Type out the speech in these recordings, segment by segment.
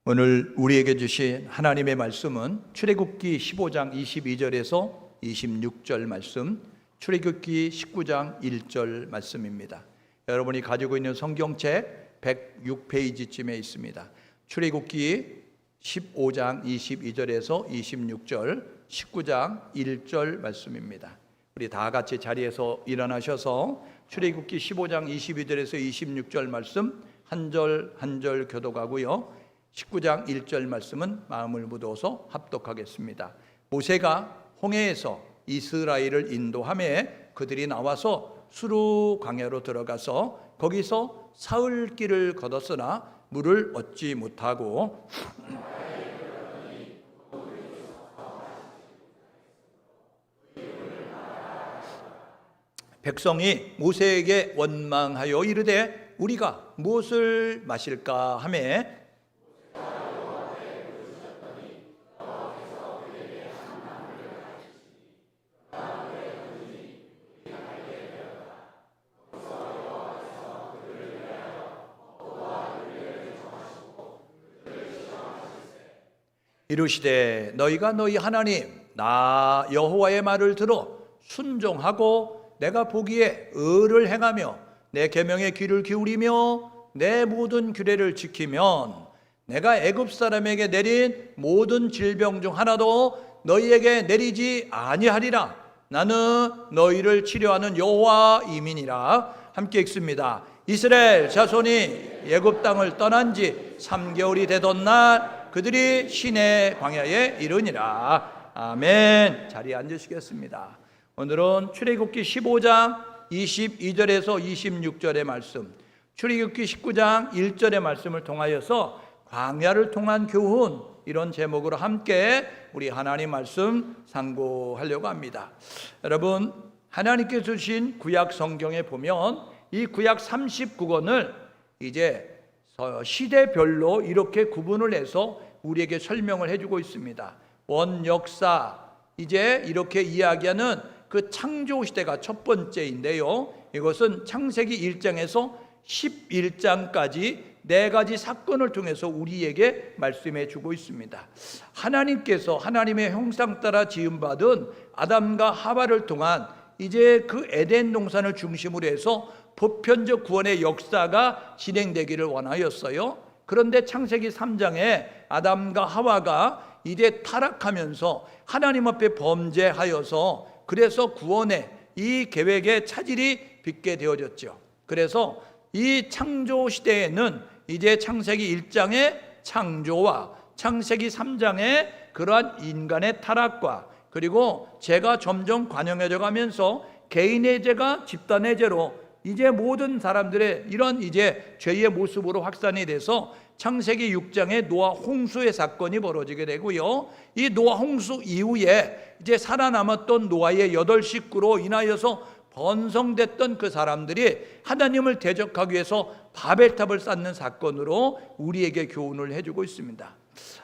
오늘 우리에게 주신 하나님의 말씀은 출애굽기 15장 22절에서 26절 말씀, 출애굽기 19장 1절 말씀입니다. 여러분이 가지고 있는 성경책 106페이지쯤에 있습니다. 출애굽기 15장 22절에서 26절, 19장 1절 말씀입니다. 우리 다 같이 자리에서 일어나셔서 출애굽기 15장 22절에서 26절 말씀 한 절 한 절 교독하고요, 19장 1절 말씀은 마음을 묻어서 합독하겠습니다. 모세가 홍해에서 이스라엘을 인도하며 그들이 나와서 수르 광야로 들어가서 거기서 사흘 길을 걷었으나 물을 얻지 못하고 백성이 모세에게 원망하여 이르되 우리가 무엇을 마실까 하며 이르시되 너희가 너희 하나님 나 여호와의 말을 들어 순종하고 내가 보기에 의를 행하며 내 계명에 귀를 기울이며 내 모든 규례를 지키면 내가 애굽 사람에게 내린 모든 질병 중 하나도 너희에게 내리지 아니하리라. 나는 너희를 치료하는 여호와임이니라. 함께 읽습니다. 이스라엘 자손이 애굽 땅을 떠난 지 3개월이 되던 날 그들이 시내 광야에 이르니라. 아멘. 자리에 앉으시겠습니다. 오늘은 출애굽기 15장 22절에서 26절의 말씀, 출애굽기 19장 1절의 말씀을 통하여서 광야를 통한 교훈, 이런 제목으로 함께 우리 하나님 말씀 상고하려고 합니다. 여러분, 하나님께서 주신 구약 성경에 보면 이 구약 39권을 이제 시대별로 이렇게 구분을 해서 우리에게 설명을 해주고 있습니다. 원역사, 이제 이렇게 이야기하는 그 창조 시대가 첫 번째인데요, 이것은 창세기 1장에서 11장까지 네 가지 사건을 통해서 우리에게 말씀해 주고 있습니다. 하나님께서 하나님의 형상 따라 지음받은 아담과 하와를 통한 이제 그 에덴 동산을 중심으로 해서 보편적 구원의 역사가 진행되기를 원하였어요. 그런데 창세기 3장에 아담과 하와가 이제 타락하면서 하나님 앞에 범죄하여서 그래서 구원의 이 계획에 차질이 빚게 되어졌죠. 그래서 이 창조 시대에는 이제 창세기 1장의 창조와 창세기 3장의 그러한 인간의 타락과 그리고 죄가 점점 관영해져 가면서 개인의 죄가 집단의 죄로 이제 모든 사람들의 이런 이제 죄의 모습으로 확산이 돼서 창세기 6장에 노아 홍수의 사건이 벌어지게 되고요, 이 노아 홍수 이후에 이제 살아남았던 노아의 8식구로 인하여서 번성됐던 그 사람들이 하나님을 대적하기 위해서 바벨탑을 쌓는 사건으로 우리에게 교훈을 해주고 있습니다.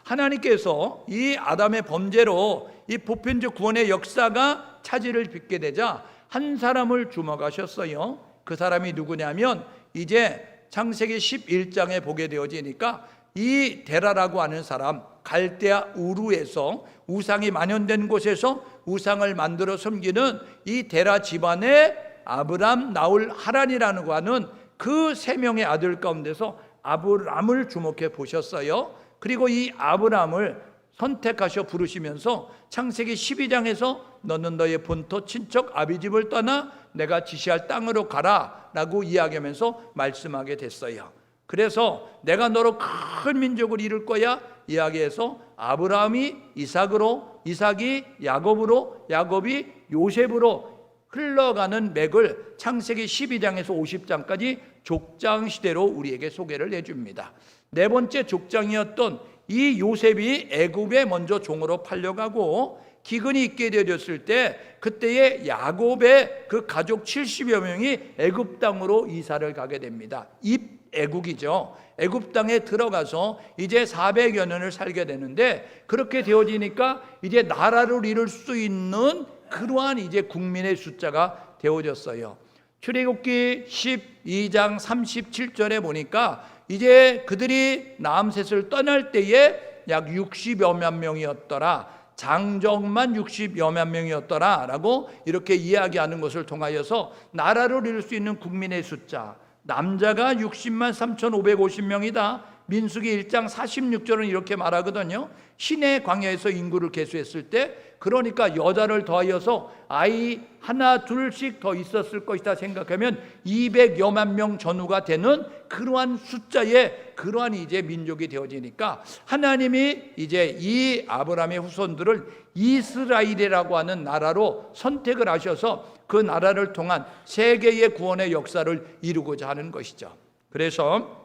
하나님께서 이 아담의 범죄로 이 보편적 구원의 역사가 차질을 빚게 되자 한 사람을 주목하셨어요. 그 사람이 누구냐면 이제 창세기 11장에 보게 되어지니까 이 데라라고 하는 사람, 갈대아 우르에서 우상이 만연된 곳에서 우상을 만들어 섬기는 이 데라 집안의 아브람, 나홀, 하란이라고 하는 그 세 명의 아들 가운데서 아브람을 주목해 보셨어요. 그리고 이 아브람을 선택하셔 부르시면서 창세기 12장에서 너는 너의 본토 친척 아비집을 떠나 내가 지시할 땅으로 가라 라고 이야기하면서 말씀하게 됐어요. 그래서 내가 너로 큰 민족을 이룰 거야 이야기해서 아브라함이 이삭으로, 이삭이 야곱으로, 야곱이 요셉으로 흘러가는 맥을 창세기 12장에서 50장까지 족장시대로 우리에게 소개를 해줍니다. 네 번째 족장이었던 이 요셉이 애굽에 먼저 종으로 팔려가고 기근이 있게 되어졌을 때 그때의 야곱의 그 가족 70여 명이 애굽 땅으로 이사를 가게 됩니다. 입애국이죠. 애굽 땅에 들어가서 이제 400여 년을 살게 되는데 그렇게 되어지니까 이제 나라를 이룰 수 있는 그러한 이제 국민의 숫자가 되어졌어요. 출애굽기 12장 37절에 보니까 이제 그들이 라암셋을 떠날 때에 약 60여만 명이었더라. 장정만 60여만 명이었더라 라고 이렇게 이야기하는 것을 통하여서 나라를 이룰 수 있는 국민의 숫자, 남자가 60만 3,550명이다. 민수기 1장 46절은 이렇게 말하거든요. 시내 광야에서 인구를 계수했을 때, 그러니까 여자를 더하여서 아이 하나 둘씩 더 있었을 것이다 생각하면 200여만 명 전후가 되는 그러한 숫자의 그러한 이제 민족이 되어지니까, 하나님이 이제 이 아브라함의 후손들을 이스라엘이라고 하는 나라로 선택을 하셔서 그 나라를 통한 세계의 구원의 역사를 이루고자 하는 것이죠. 그래서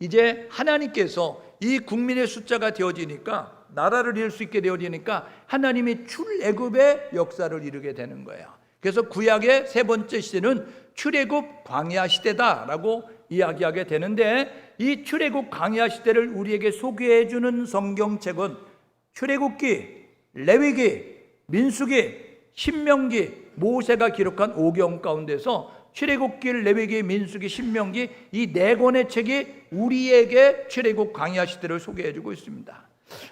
이제 하나님께서 이 국민의 숫자가 되어지니까, 나라를 이룰 수 있게 되어지니까 하나님이 출애굽의 역사를 이루게 되는 거예요. 그래서 구약의 세 번째 시대는 출애굽 광야 시대다라고 이야기하게 되는데, 이 출애굽 광야 시대를 우리에게 소개해 주는 성경책은 출애굽기, 레위기, 민수기, 신명기, 모세가 기록한 5경 가운데서 출애굽기, 레위기, 민수기, 신명기 이 네 권의 책이 우리에게 출애굽 광야 시대를 소개해 주고 있습니다.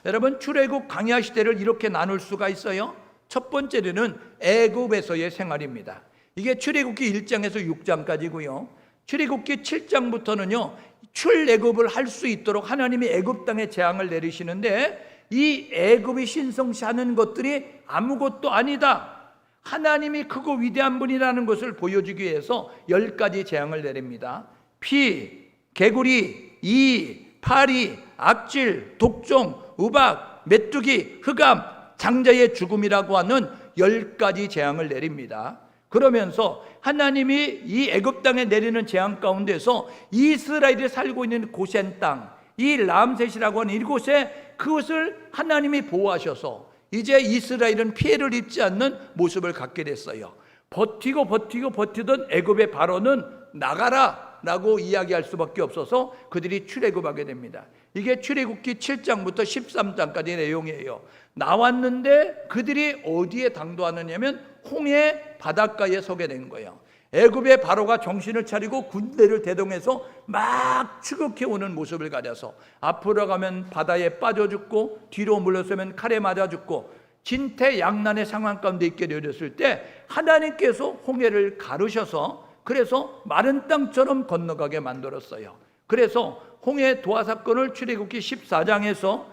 여러분, 출애굽 광야 시대를 이렇게 나눌 수가 있어요. 첫 번째는 애굽에서의 생활입니다. 이게 출애굽기 1장에서 6장까지고요. 출애굽기 7장부터는요, 출애굽을 할 수 있도록 하나님이 애굽 땅에 재앙을 내리시는데, 이 애굽이 신성시하는 것들이 아무것도 아니다, 하나님이 크고 위대한 분이라는 것을 보여주기 위해서 10가지 재앙을 내립니다. 피, 개구리, 이, 파리, 악질, 독종, 우박, 메뚜기, 흑암, 장자의 죽음이라고 하는 10가지 재앙을 내립니다. 그러면서 하나님이 이 애굽 땅에 내리는 재앙 가운데서 이스라엘이 살고 있는 고센 땅, 이 람셋이라고 하는 이곳에 그것을 하나님이 보호하셔서 이제 이스라엘은 피해를 입지 않는 모습을 갖게 됐어요. 버티던 애굽의 바로는 나가라 라고 이야기할 수밖에 없어서 그들이 출애굽하게 됩니다. 이게 출애굽기 7장부터 13장까지 내용이에요. 나왔는데 그들이 어디에 당도하느냐면 홍해 바닷가에 서게 된 거예요. 애굽의 바로가 정신을 차리고 군대를 대동해서 막 추격해 오는 모습을 가져서 앞으로 가면 바다에 빠져 죽고 뒤로 물러서면 칼에 맞아 죽고 진퇴양난의 상황 가운데 있게 되었을 때, 하나님께서 홍해를 가르셔서 그래서 마른 땅처럼 건너가게 만들었어요. 그래서 홍해 도하 사건을 출애굽기 14장에서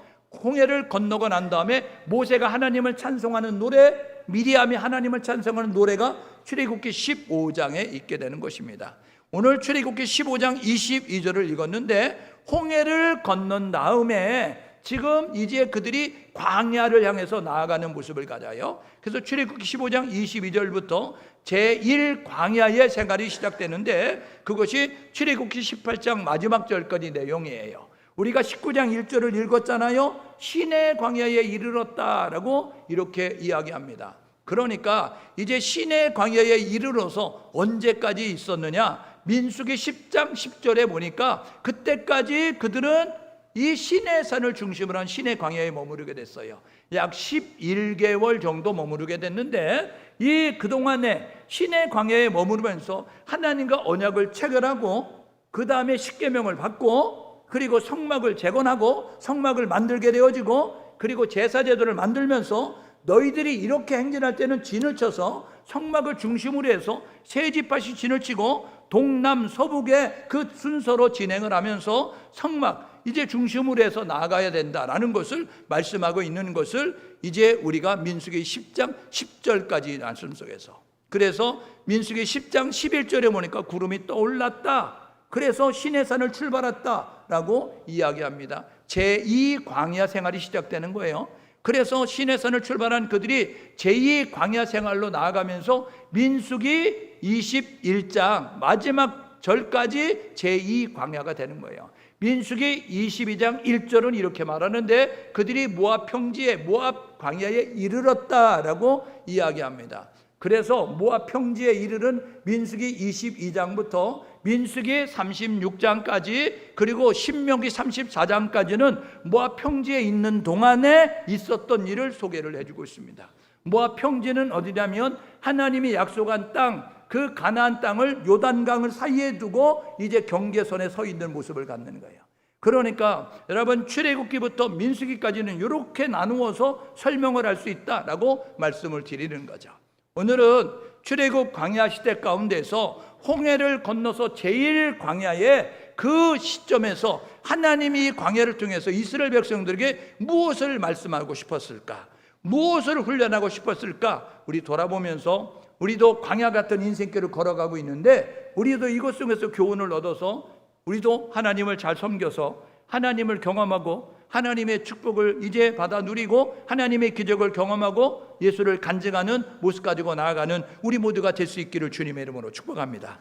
홍해를 건너고 난 다음에 모세가 하나님을 찬송하는 노래, 미리암이 하나님을 찬송하는 노래가 출애굽기 15장에 있게 되는 것입니다. 오늘 출애굽기 15장 22절을 읽었는데, 홍해를 건넌 다음에 지금 이제 그들이 광야를 향해서 나아가는 모습을 가져요. 그래서 출애굽기 15장 22절부터 제1 광야의 생활이 시작되는데, 그것이 출애굽기 18장 마지막 절까지 내용이에요. 우리가 19장 1절을 읽었잖아요. 시내 광야에 이르렀다라고 이렇게 이야기합니다. 그러니까 이제 시내 광야에 이르러서 언제까지 있었느냐, 민수기 10장 10절에 보니까 그때까지 그들은 이 시내산을 중심으로 한 시내 광야에 머무르게 됐어요. 약 11개월 정도 머무르게 됐는데, 이 그동안에 시내 광야에 머무르면서 하나님과 언약을 체결하고 그 다음에 십계명을 받고, 그리고 성막을 재건하고 성막을 만들게 되어지고, 그리고 제사제도를 만들면서 너희들이 이렇게 행진할 때는 진을 쳐서 성막을 중심으로 해서 세 지파씩 진을 치고 동남 서북의 그 순서로 진행을 하면서 성막 이제 중심으로 해서 나아가야 된다라는 것을 말씀하고 있는 것을 이제 우리가 민수기 10장 10절까지 말씀 속에서, 그래서 민수기 10장 11절에 보니까 구름이 떠올랐다, 그래서 시내산을 출발했다라고 이야기합니다. 제2 광야 생활이 시작되는 거예요. 그래서 시내산을 출발한 그들이 제2 광야 생활로 나아가면서 민수기 21장 마지막 절까지 제2 광야가 되는 거예요. 민수기 22장 1절은 이렇게 말하는데, 그들이 모압 평지에 모압 광야에 이르렀다라고 이야기합니다. 그래서 모압 평지에 이르른 민수기 22장부터 민수기 36장까지 그리고 신명기 34장까지는 모압 평지에 있는 동안에 있었던 일을 소개를 해주고 있습니다. 모압 평지는 어디냐면 하나님이 약속한 땅, 그 가나안 땅을 요단강을 사이에 두고 이제 경계선에 서 있는 모습을 갖는 거예요. 그러니까 여러분, 출애굽기부터 민수기까지는 이렇게 나누어서 설명을 할 수 있다라고 말씀을 드리는 거죠. 오늘은 출애굽 광야 시대 가운데서 홍해를 건너서 제일 광야의 그 시점에서 하나님이 광야를 통해서 이스라엘 백성들에게 무엇을 말씀하고 싶었을까? 무엇을 훈련하고 싶었을까? 우리 돌아보면서 우리도 광야 같은 인생길을 걸어가고 있는데, 우리도 이것 속에서 교훈을 얻어서 우리도 하나님을 잘 섬겨서 하나님을 경험하고 하나님의 축복을 이제 받아 누리고 하나님의 기적을 경험하고 예수를 간증하는 모습 가지고 나아가는 우리 모두가 될 수 있기를 주님의 이름으로 축복합니다.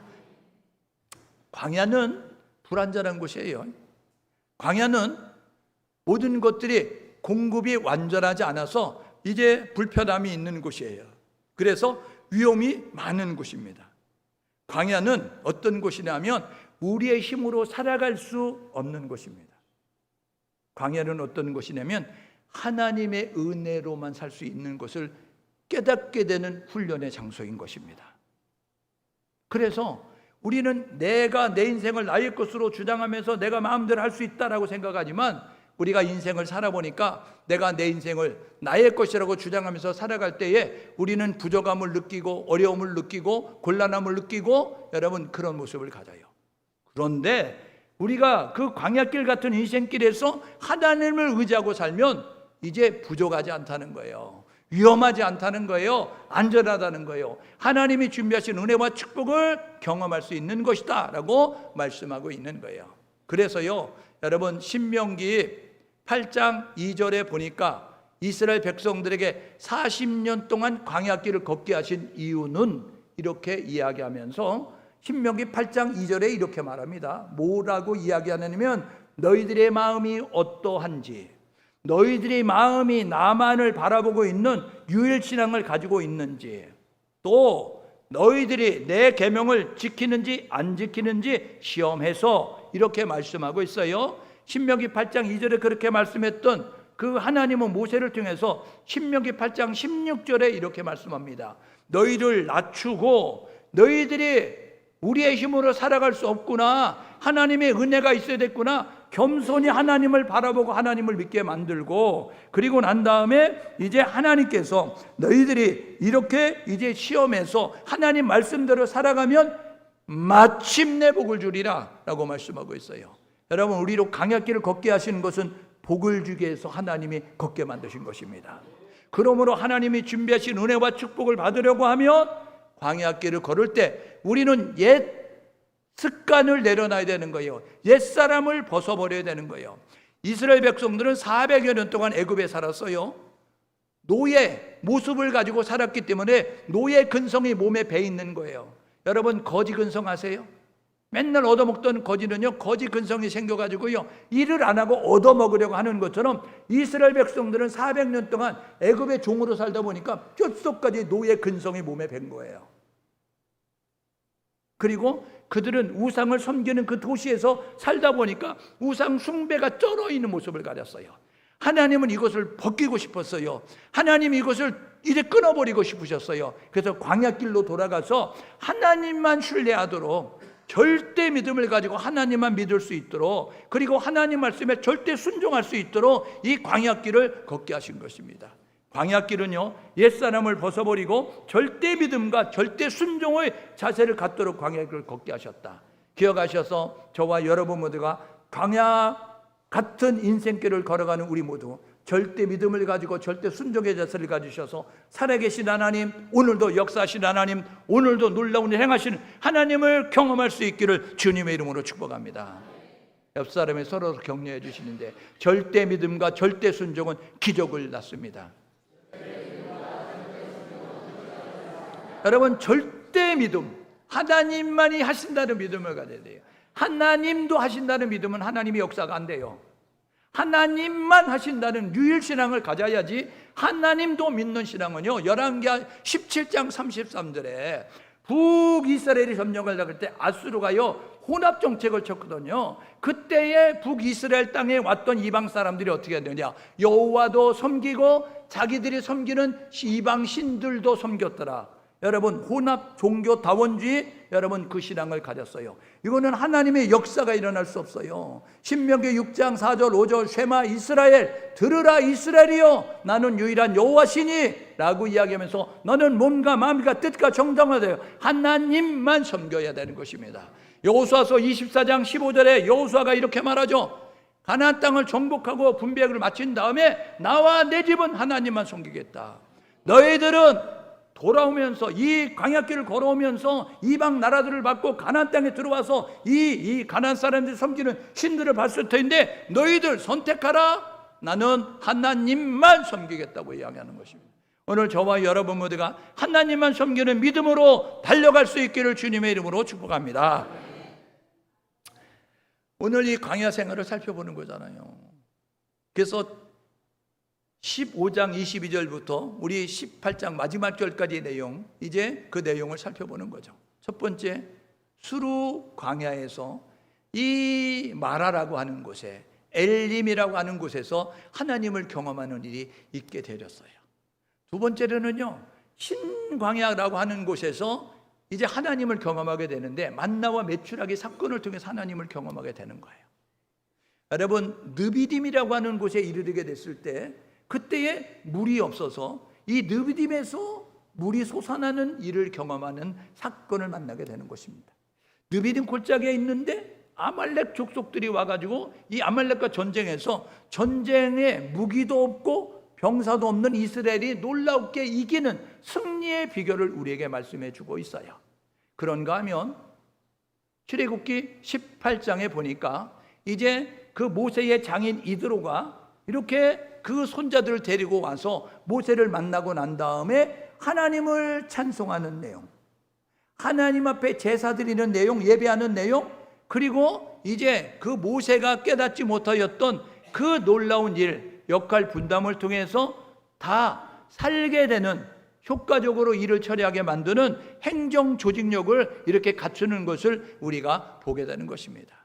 광야는 불완전한 곳이에요. 광야는 모든 것들이 공급이 완전하지 않아서 이제 불편함이 있는 곳이에요. 그래서 위험이 많은 곳입니다. 광야는 어떤 곳이냐면 우리의 힘으로 살아갈 수 없는 곳입니다. 광야는 어떤 곳이냐면 하나님의 은혜로만 살 수 있는 것을 깨닫게 되는 훈련의 장소인 것입니다. 그래서 우리는 내가 내 인생을 나의 것으로 주장하면서 내가 마음대로 할 수 있다라고 생각하지만, 우리가 인생을 살아보니까 내가 내 인생을 나의 것이라고 주장하면서 살아갈 때에 우리는 부족함을 느끼고 어려움을 느끼고 곤란함을 느끼고 여러분, 그런 모습을 가져요. 그런데 우리가 그 광야길 같은 인생길에서 하나님을 의지하고 살면 이제 부족하지 않다는 거예요. 위험하지 않다는 거예요. 안전하다는 거예요. 하나님이 준비하신 은혜와 축복을 경험할 수 있는 것이다 라고 말씀하고 있는 거예요. 그래서요, 여러분, 신명기 8장 2절에 보니까 이스라엘 백성들에게 40년 동안 광야길을 걷게 하신 이유는 이렇게 이야기하면서 신명기 8장 2절에 이렇게 말합니다. 뭐라고 이야기하냐면, 너희들의 마음이 어떠한지, 너희들의 마음이 나만을 바라보고 있는 유일신앙을 가지고 있는지, 또 너희들이 내 계명을 지키는지 안 지키는지 시험해서, 이렇게 말씀하고 있어요. 신명기 8장 2절에 그렇게 말씀했던 그 하나님은 모세를 통해서 신명기 8장 16절에 이렇게 말씀합니다. 너희를 낮추고 너희들이 우리의 힘으로 살아갈 수 없구나, 하나님의 은혜가 있어야 됐구나, 겸손히 하나님을 바라보고 하나님을 믿게 만들고, 그리고 난 다음에 이제 하나님께서 너희들이 이렇게 이제 시험해서 하나님 말씀대로 살아가면 마침내 복을 주리라 라고 말씀하고 있어요. 여러분, 우리로 광야길을 걷게 하시는 것은 복을 주기 위해서 하나님이 걷게 만드신 것입니다. 그러므로 하나님이 준비하신 은혜와 축복을 받으려고 하면 광야길을 걸을 때 우리는 옛 습관을 내려놔야 되는 거예요. 옛 사람을 벗어버려야 되는 거예요. 이스라엘 백성들은 400여 년 동안 애굽에 살았어요. 노예 모습을 가지고 살았기 때문에 노예 근성이 몸에 배 있는 거예요. 여러분, 거지 근성 아세요? 맨날 얻어먹던 거지는요, 거지 근성이 생겨가지고요, 일을 안 하고 얻어먹으려고 하는 것처럼 이스라엘 백성들은 400년 동안 애굽의 종으로 살다 보니까 뼛속까지 노예 근성이 몸에 밴 거예요. 그리고 그들은 우상을 섬기는 그 도시에서 살다 보니까 우상 숭배가 쩔어 있는 모습을 가졌어요. 하나님은 이것을 벗기고 싶었어요. 하나님이 이것을 이제 끊어버리고 싶으셨어요. 그래서 광야길로 돌아가서 하나님만 신뢰하도록, 절대 믿음을 가지고 하나님만 믿을 수 있도록, 그리고 하나님 말씀에 절대 순종할 수 있도록 이 광야길을 걷게 하신 것입니다. 광야길은요, 옛사람을 벗어버리고 절대 믿음과 절대 순종의 자세를 갖도록 광야길을 걷게 하셨다. 기억하셔서 저와 여러분 모두가 광야 같은 인생길을 걸어가는 우리 모두 절대 믿음을 가지고 절대 순종의 자세를 가지셔서 살아계신 하나님, 오늘도 역사하신 하나님, 오늘도 놀라운 일 행하시는 하나님을 경험할 수 있기를 주님의 이름으로 축복합니다. 옆 사람이 서로 격려해 주시는데, 절대 믿음과 절대 순종은 기적을 낳습니다. 여러분, 절대 믿음, 하나님만이 하신다는 믿음을 가져야 돼요. 하나님도 하신다는 믿음은 하나님의 역사가 안 돼요. 하나님만 하신다는 유일신앙을 가져야지. 하나님도 믿는 신앙은요, 열왕기하 17장 33절에 북이스라엘이 점령을 나갈 때 아수르가요 혼합정책을 쳤거든요. 그때에 북이스라엘 땅에 왔던 이방 사람들이 어떻게 했느냐, 여호와도 섬기고 자기들이 섬기는 이방 신들도 섬겼더라. 여러분 혼합 종교 다원주의, 여러분 그 신앙을 가졌어요. 이거는 하나님의 역사가 일어날 수 없어요. 신명기 6장 4절 5절 쉐마 이스라엘, 들으라 이스라엘이여 나는 유일한 여호와시니 라고 이야기하면서 너는 몸과 마음과 뜻과 정성을 다하여 하나님만 섬겨야 되는 것입니다. 여호수아서 24장 15절에 여호수아가 이렇게 말하죠. 가나안 땅을 정복하고 분배를 마친 다음에 나와 내 집은 하나님만 섬기겠다. 너희들은 돌아오면서 이 광야길을 걸어오면서 이방 나라들을 받고 가나안 땅에 들어와서 이 가나안 사람들이 섬기는 신들을 봤을 텐데 너희들 선택하라. 나는 하나님만 섬기겠다고 이야기하는 것입니다. 오늘 저와 여러분 모두가 하나님만 섬기는 믿음으로 달려갈 수 있기를 주님의 이름으로 축복합니다. 오늘 이 광야 생활을 살펴보는 거잖아요. 그래서 15장 22절부터 우리 18장 마지막 절까지의 내용, 이제 그 내용을 살펴보는 거죠. 첫 번째, 수르 광야에서 이 마라라고 하는 곳에, 엘림이라고 하는 곳에서 하나님을 경험하는 일이 있게 되었어요. 두 번째로는요, 신광야라고 하는 곳에서 이제 하나님을 경험하게 되는데 만나와 메추라기 사건을 통해서 하나님을 경험하게 되는 거예요. 여러분, 느비딤이라고 하는 곳에 이르게 됐을 때 그때에 물이 없어서 이 느비딤에서 물이 솟아나는 일을 경험하는 사건을 만나게 되는 것입니다. 느비딤 골짜기에 있는데 아말렉 족속들이 와가지고 이 아말렉과 전쟁해서 전쟁에 무기도 없고 병사도 없는 이스라엘이 놀랍게 이기는 승리의 비결을 우리에게 말씀해 주고 있어요. 그런가 하면 출애굽기 18장에 보니까 이제 그 모세의 장인 이드로가 이렇게 그 손자들을 데리고 와서 모세를 만나고 난 다음에 하나님을 찬송하는 내용, 하나님 앞에 제사 드리는 내용, 예배하는 내용, 그리고 이제 그 모세가 깨닫지 못하였던 그 놀라운 일, 역할 분담을 통해서 다 살게 되는, 효과적으로 일을 처리하게 만드는 행정 조직력을 이렇게 갖추는 것을 우리가 보게 되는 것입니다.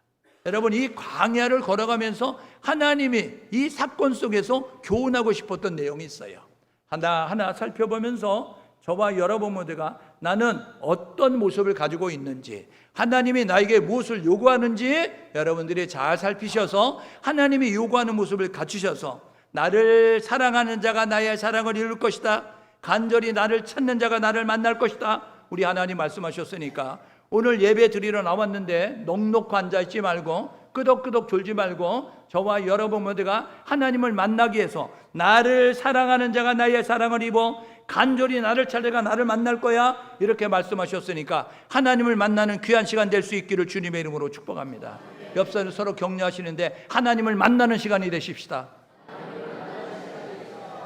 여러분, 이 광야를 걸어가면서 하나님이 이 사건 속에서 교훈하고 싶었던 내용이 있어요. 하나하나 살펴보면서 저와 여러분 모두가 나는 어떤 모습을 가지고 있는지, 하나님이 나에게 무엇을 요구하는지 여러분들이 잘 살피셔서 하나님이 요구하는 모습을 갖추셔서 나를 사랑하는 자가 나의 사랑을 이룰 것이다, 간절히 나를 찾는 자가 나를 만날 것이다, 우리 하나님 말씀하셨으니까 오늘 예배 드리러 나왔는데 넋놓고 앉아있지 말고 끄덕끄덕 졸지 말고 저와 여러분 모두가 하나님을 만나기 위해서 나를 사랑하는 자가 나의 사랑을 입어 간절히 나를 찾아가 나를 만날 거야, 이렇게 말씀하셨으니까 하나님을 만나는 귀한 시간 될 수 있기를 주님의 이름으로 축복합니다. 옆사람 서로 격려하시는데 하나님을 만나는 시간이 되십시다.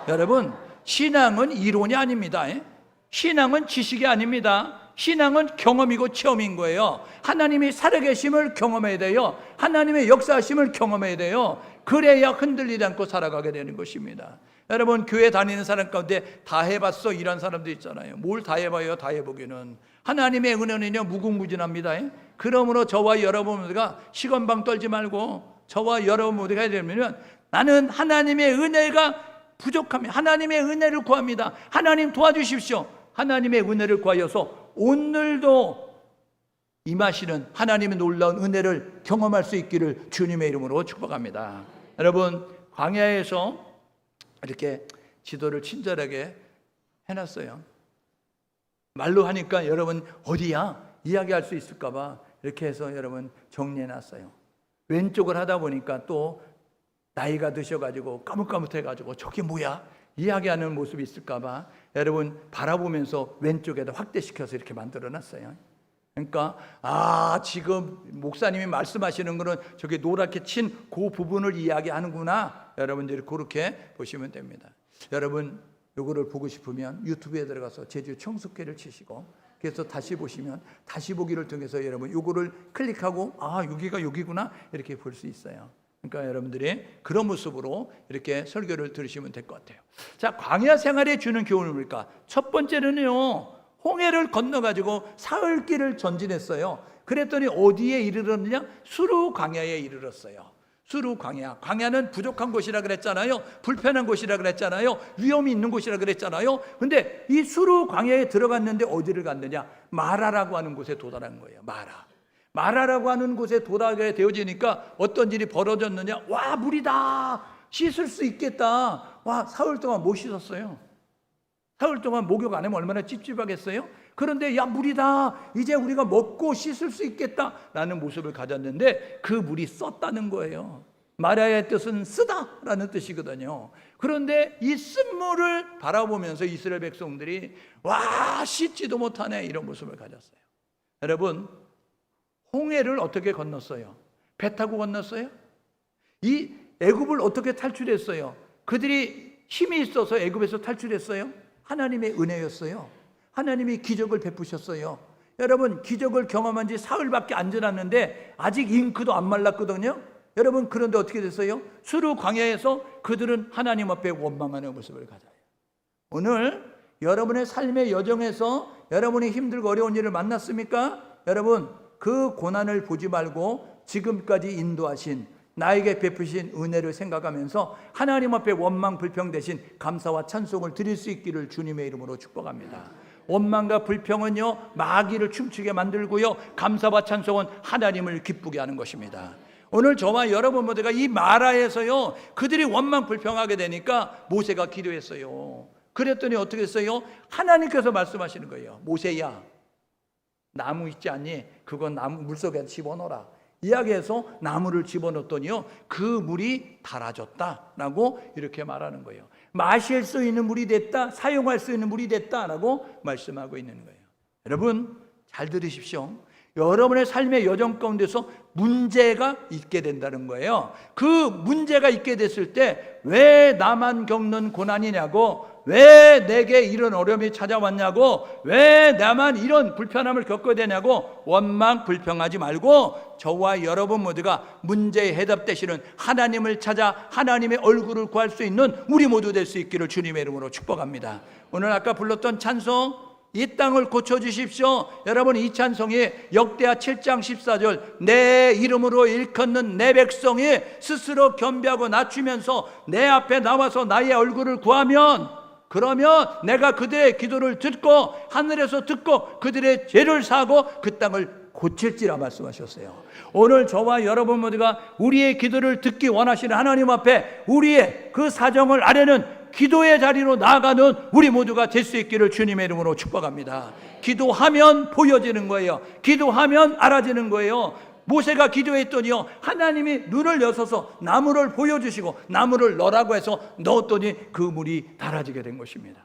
여러분, 신앙은 이론이 아닙니다. 신앙은 지식이 아닙니다. 신앙은 경험이고 체험인 거예요. 하나님이 살아계심을 경험해야 돼요. 하나님의 역사하심을 경험해야 돼요. 그래야 흔들리지 않고 살아가게 되는 것입니다. 여러분, 교회 다니는 사람 가운데 다 해봤어 이런 사람도 있잖아요. 뭘 다 해봐요? 다 해보기는. 하나님의 은혜는요 무궁무진합니다. 그러므로 저와 여러분 모두가 시건방 떨지 말고 저와 여러분 모두가 해야 되면, 나는 하나님의 은혜가 부족하면 하나님의 은혜를 구합니다. 하나님 도와주십시오. 하나님의 은혜를 구하여서 오늘도 임하시는 하나님의 놀라운 은혜를 경험할 수 있기를 주님의 이름으로 축복합니다. 여러분, 광야에서 이렇게 지도를 친절하게 해놨어요. 말로 하니까 여러분 어디야? 이야기할 수 있을까 봐 이렇게 해서 여러분 정리해놨어요. 왼쪽을 하다 보니까 또 나이가 드셔가지고 까뭇까뭇해가지고 저게 뭐야? 이야기하는 모습이 있을까 봐 여러분 바라보면서 왼쪽에다 확대시켜서 이렇게 만들어놨어요. 그러니까 지금 목사님이 말씀하시는 거는 저게 노랗게 친 그 부분을 이야기하는구나, 여러분들이 그렇게 보시면 됩니다. 여러분, 요거를 보고 싶으면 유튜브에 들어가서 제주 청숙회를 치시고, 그래서 다시 보시면 다시 보기를 통해서 여러분 요거를 클릭하고 여기가 여기구나 이렇게 볼 수 있어요. 그러니까 여러분들이 그런 모습으로 이렇게 설교를 들으시면 될 것 같아요. 자, 광야 생활에 주는 교훈은 뭡니까? 첫 번째는요, 홍해를 건너가지고 사흘길을 전진했어요. 그랬더니 어디에 이르렀느냐? 수르 광야에 이르렀어요. 수르 광야. 광야는 부족한 곳이라 그랬잖아요. 불편한 곳이라 그랬잖아요. 위험이 있는 곳이라 그랬잖아요. 근데 이 수르 광야에 들어갔는데 어디를 갔느냐? 마라라고 하는 곳에 도달한 거예요. 마라라고 하는 곳에 도달하게 되어지니까 어떤 일이 벌어졌느냐? 와, 물이다. 씻을 수 있겠다. 와, 사흘 동안 못 씻었어요. 사흘 동안 목욕 안 하면 얼마나 찝찝하겠어요? 그런데 야, 물이다. 이제 우리가 먹고 씻을 수 있겠다 라는 모습을 가졌는데 그 물이 썼다는 거예요. 마라의 뜻은 쓰다라는 뜻이거든요. 그런데 이 쓴물을 바라보면서 이스라엘 백성들이 와, 씻지도 못하네 이런 모습을 가졌어요. 여러분, 홍해를 어떻게 건넜어요? 배 타고 건넜어요? 이 애굽을 어떻게 탈출했어요? 그들이 힘이 있어서 애굽에서 탈출했어요? 하나님의 은혜였어요. 하나님이 기적을 베푸셨어요. 여러분, 기적을 경험한 지 사흘밖에 안 지났는데 아직 잉크도 안 말랐거든요. 여러분, 그런데 어떻게 됐어요? 수르 광야에서 그들은 하나님 앞에 원망하는 모습을 가져요. 오늘 여러분의 삶의 여정에서 여러분이 힘들고 어려운 일을 만났습니까? 여러분, 그 고난을 보지 말고 지금까지 인도하신 나에게 베푸신 은혜를 생각하면서 하나님 앞에 원망 불평 대신 감사와 찬송을 드릴 수 있기를 주님의 이름으로 축복합니다. 원망과 불평은요, 마귀를 춤추게 만들고요, 감사와 찬송은 하나님을 기쁘게 하는 것입니다. 오늘 저와 여러분 모두가 이 마라에서요, 그들이 원망 불평하게 되니까 모세가 기도했어요. 그랬더니 어떻게 했어요? 하나님께서 말씀하시는 거예요. 모세야, 나무 있지 않니? 그건 나무 물속에 집어넣어라. 이야기해서 나무를 집어넣었더니요, 그 물이 달아졌다라고 이렇게 말하는 거예요. 마실 수 있는 물이 됐다, 사용할 수 있는 물이 됐다라고 말씀하고 있는 거예요. 여러분, 잘 들으십시오. 여러분의 삶의 여정 가운데서 문제가 있게 된다는 거예요. 그 문제가 있게 됐을 때 왜 나만 겪는 고난이냐고, 왜 내게 이런 어려움이 찾아왔냐고, 왜 나만 이런 불편함을 겪어야 되냐고 원망 불평하지 말고 저와 여러분 모두가 문제의 해답 되시는 하나님을 찾아 하나님의 얼굴을 구할 수 있는 우리 모두 될 수 있기를 주님의 이름으로 축복합니다. 오늘 아까 불렀던 찬송, 이 땅을 고쳐주십시오. 여러분, 이 찬송이 역대하 7장 14절 내 이름으로 일컫는 내 백성이 스스로 겸비하고 낮추면서 내 앞에 나와서 나의 얼굴을 구하면, 그러면 내가 그들의 기도를 듣고 하늘에서 듣고 그들의 죄를 사하고 그 땅을 고칠지라 말씀하셨어요. 오늘 저와 여러분 모두가 우리의 기도를 듣기 원하시는 하나님 앞에 우리의 그 사정을 아뢰는 기도의 자리로 나아가는 우리 모두가 될 수 있기를 주님의 이름으로 축복합니다. 기도하면 보여지는 거예요. 기도하면 알아지는 거예요. 모세가 기도했더니요, 하나님이 눈을 여셔서 나무를 보여주시고 나무를 넣으라고 해서 넣었더니 그 물이 달아지게 된 것입니다.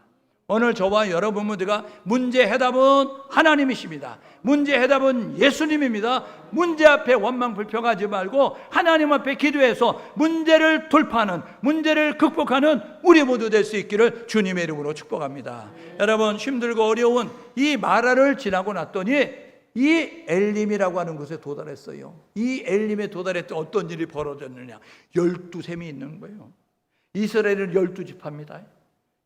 오늘 저와 여러분 모두가 문제 해답은 하나님이십니다. 문제 해답은 예수님입니다. 문제 앞에 원망 불평하지 말고 하나님 앞에 기도해서 문제를 돌파하는, 문제를 극복하는 우리 모두 될 수 있기를 주님의 이름으로 축복합니다. 여러분, 힘들고 어려운 이 마라를 지나고 났더니 이 엘림이라고 하는 곳에 도달했어요. 이 엘림에 도달했더니 어떤 일이 벌어졌느냐? 12샘이 있는 거예요. 이스라엘은 12지파입니다.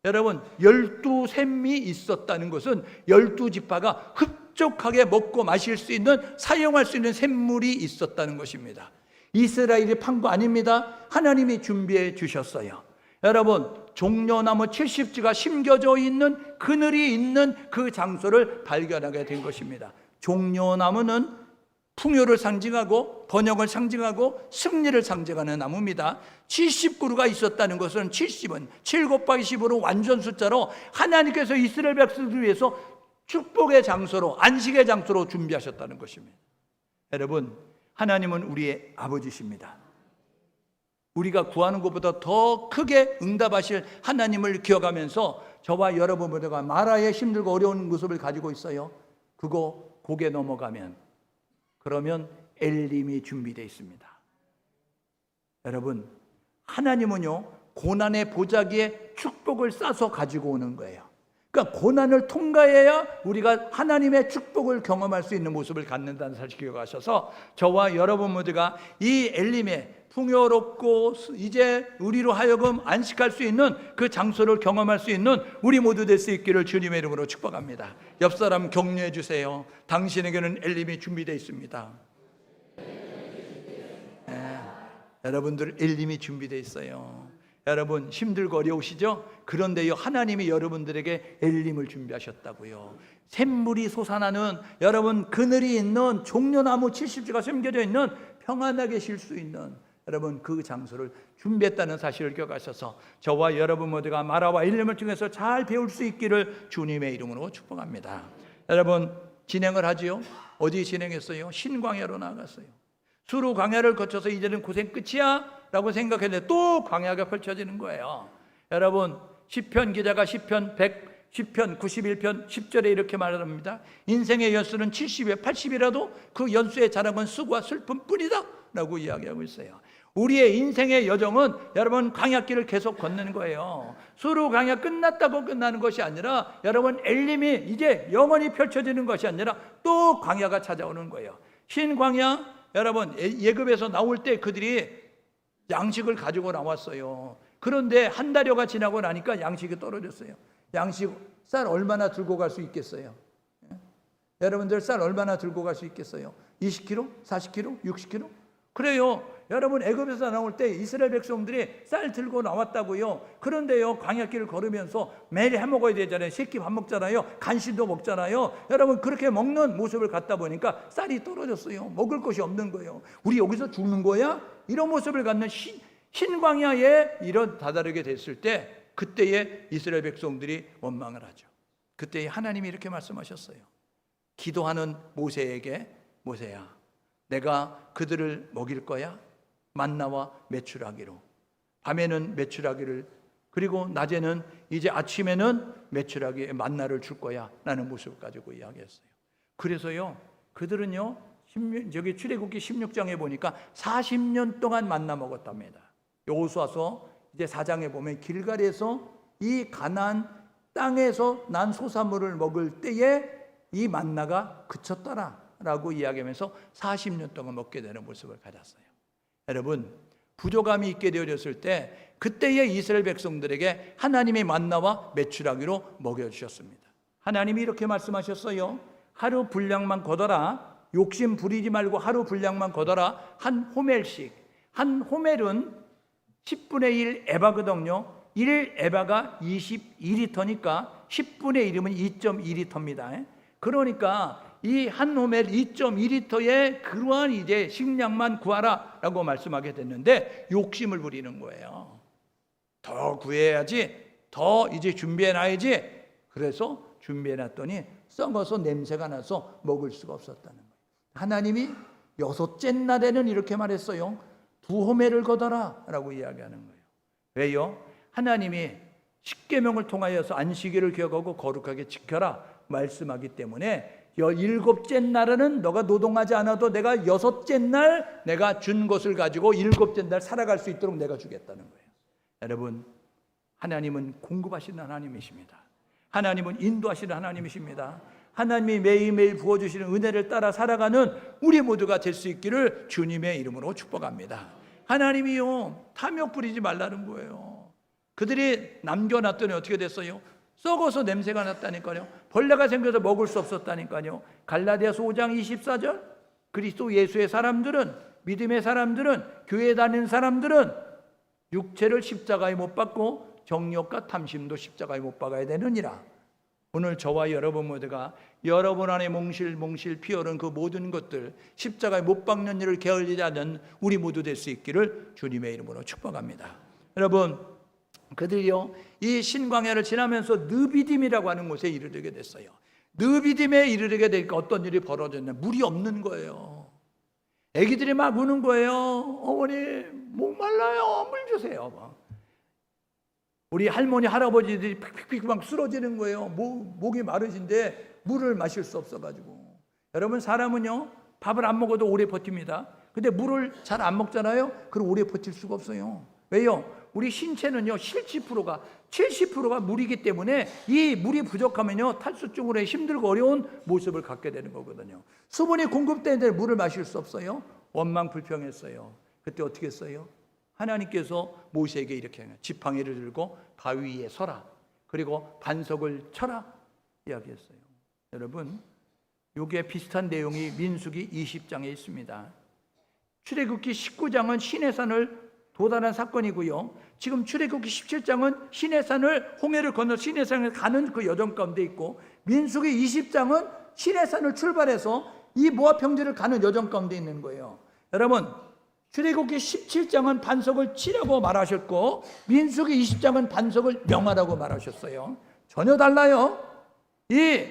여러분, 12샘이 있었다는 것은 12지파가 흡족하게 먹고 마실 수 있는, 사용할 수 있는 샘물이 있었다는 것입니다. 이스라엘이 판 거 아닙니다. 하나님이 준비해 주셨어요. 여러분, 종려나무 70지가 심겨져 있는, 그늘이 있는 그 장소를 발견하게 된 것입니다. 종려나무는 풍요를 상징하고 번영을 상징하고 승리를 상징하는 나무입니다. 70그루가 있었다는 것은 70은 7 곱하기 10으로 완전 숫자로 하나님께서 이스라엘 백성들을 위해서 축복의 장소로, 안식의 장소로 준비하셨다는 것입니다. 여러분, 하나님은 우리의 아버지십니다. 우리가 구하는 것보다 더 크게 응답하실 하나님을 기억하면서 저와 여러분 모두가 마라의 힘들고 어려운 모습을 가지고 있어요. 그거 고개 넘어가면, 그러면 엘림이 준비되어 있습니다. 여러분, 하나님은요, 고난의 보자기에 축복을 싸서 가지고 오는 거예요. 그러니까 고난을 통과해야 우리가 하나님의 축복을 경험할 수 있는 모습을 갖는다는 사실 기억하셔서 저와 여러분 모두가 이 엘림에 풍요롭고 이제 우리로 하여금 안식할 수 있는 그 장소를 경험할 수 있는 우리 모두 될 수 있기를 주님의 이름으로 축복합니다. 옆 사람 격려해 주세요. 당신에게는 엘림이 준비되어 있습니다. 여러분들 엘림이 준비되어 있어요. 여러분 힘들고 어려우시죠? 그런데요, 하나님이 여러분들에게 엘림을 준비하셨다고요. 샘물이 솟아나는, 여러분 그늘이 있는 종려나무 70주가 숨겨져 있는 평안하게 쉴 수 있는 여러분 그 장소를 준비했다는 사실을 기억하셔서 저와 여러분 모두가 마라와 엘림을 통해서 잘 배울 수 있기를 주님의 이름으로 축복합니다. 여러분 진행을 하지요. 어디 진행했어요? 신광야로 나아갔어요. 수루 광야를 거쳐서 이제는 고생 끝이야 라고 생각했는데 또 광야가 펼쳐지는 거예요. 여러분 시편 기자가 시편 91편 10절에 이렇게 말합니다. 인생의 연수는 70에 80이라도 그 연수의 자랑은 수고와 슬픔뿐이다 라고 이야기하고 있어요. 우리의 인생의 여정은 여러분 광야길을 계속 걷는 거예요. 수루 광야 끝났다고 끝나는 것이 아니라 여러분 엘림이 이제 영원히 펼쳐지는 것이 아니라 또 광야가 찾아오는 거예요. 신광야, 여러분 예굽에서 나올 때 그들이 양식을 가지고 나왔어요. 그런데 한 달여가 지나고 나니까 양식이 떨어졌어요. 양식 쌀 얼마나 들고 갈 수 있겠어요? 여러분들 쌀 얼마나 들고 갈 수 있겠어요? 20kg? 40kg? 60kg? 그래요. 여러분 애굽에서 나올 때 이스라엘 백성들이 쌀 들고 나왔다고요. 그런데요 광야길을 걸으면서 매일 해 먹어야 되잖아요. 새끼 밥 먹잖아요. 간식도 먹잖아요. 여러분 그렇게 먹는 모습을 갖다 보니까 쌀이 떨어졌어요. 먹을 것이 없는 거예요. 우리 여기서 죽는 거야? 이런 모습을 갖는 신광야에 이런 다다르게 됐을 때 그때에 이스라엘 백성들이 원망을 하죠. 그때 하나님이 이렇게 말씀하셨어요. 기도하는 모세에게 모세야 내가 그들을 먹일 거야. 만나와 메추라기로. 밤에는 메추라기를, 그리고 낮에는 이제 아침에는 메추라기에 만나를 줄 거야 라는 모습을 가지고 이야기했어요. 그래서요 그들은요 저기 출애굽기 16장에 보니까 40년 동안 만나 먹었답니다. 여호수아서 이제 4장에 보면 길갈에서 이 가나안 땅에서 난 소사물을 먹을 때에 이 만나가 그쳤더라 라고 이야기하면서 40년 동안 먹게 되는 모습을 가졌어요. 여러분 부족함이 있게 되어졌을 때 그때의 이스라엘 백성들에게 하나님의 만나와 메추라기로 먹여주셨습니다. 하나님이 이렇게 말씀하셨어요. 하루 분량만 거둬라. 욕심 부리지 말고 하루 분량만 거둬라. 한 호멜씩. 한 호멜은 10분의 1 에바거든요. 1 에바가 22리터니까 10분의 1이면 2.2리터입니다. 그러니까 이 한 호멜 2.2리터의 그러한 이제 식량만 구하라 라고 말씀하게 됐는데 욕심을 부리는 거예요. 더 구해야지, 더 이제 준비해놔야지. 그래서 준비해놨더니 썩어서 냄새가 나서 먹을 수가 없었다는 거예요. 하나님이 6째 날에는 이렇게 말했어요. 2호멜을 거둬라 라고 이야기하는 거예요. 왜요? 하나님이 십계명을 통하여서 안식일을 기억하고 거룩하게 지켜라 말씀하기 때문에 7째 날에는 너가 노동하지 않아도 내가 6째 날 내가 준 것을 가지고 7째 날 살아갈 수 있도록 내가 주겠다는 거예요. 여러분 하나님은 공급하시는 하나님이십니다. 하나님은 인도하시는 하나님이십니다. 하나님이 매일매일 부어주시는 은혜를 따라 살아가는 우리 모두가 될 수 있기를 주님의 이름으로 축복합니다. 하나님이요 탐욕 부리지 말라는 거예요. 그들이 남겨놨더니 어떻게 됐어요? 썩어서 냄새가 났다니까요. 벌레가 생겨서 먹을 수 없었다니까요. 갈라디아서 5장 24절 그리스도 예수의 사람들은, 믿음의 사람들은, 교회 다니는 사람들은 육체를 십자가에 못 박고 정욕과 탐심도 십자가에 못 박아야 되느니라. 오늘 저와 여러분 모두가 여러분 안에 몽실몽실 피어오른 그 모든 것들 십자가에 못 박는 일을 게을리지 않은 우리 모두 될 수 있기를 주님의 이름으로 축복합니다. 여러분 그들이요 이 신광야를 지나면서 느비딤이라고 하는 곳에 이르게 됐어요. 느비딤에 이르게 되니까 어떤 일이 벌어졌냐? 물이 없는 거예요. 애기들이 막 우는 거예요. 어머니 목말라요, 물 주세요. 우리 할머니 할아버지들이 픽픽픽 막 쓰러지는 거예요. 목이 마르신데 물을 마실 수 없어가지고. 여러분 사람은요 밥을 안 먹어도 오래 버팁니다. 근데 물을 잘 안 먹잖아요. 그럼 오래 버틸 수가 없어요. 왜요? 우리 신체는요 70%가 물이기 때문에 이 물이 부족하면요 탈수증으로 힘들고 어려운 모습을 갖게 되는 거거든요. 수분이 공급되는데 물을 마실 수 없어요. 원망 불평했어요. 그때 어떻게 했어요? 하나님께서 모세에게 이렇게 하는 지팡이를 들고 바위 위에 서라. 그리고 반석을 쳐라 이야기했어요. 여러분 이게 비슷한 내용이 민수기 20장에 있습니다. 출애굽기 19장은 시내산을 도달한 사건이고요. 지금 출애굽기 17장은 시내산을 홍해를 건너 시내산을 가는 그 여정 가운데 있고, 민수기 20장은 시내산을 출발해서 이 모압 평지를 가는 여정 가운데 있는 거예요. 여러분, 출애굽기 17장은 반석을 치라고 말하셨고, 민수기 20장은 반석을 명하라고 말하셨어요. 전혀 달라요. 이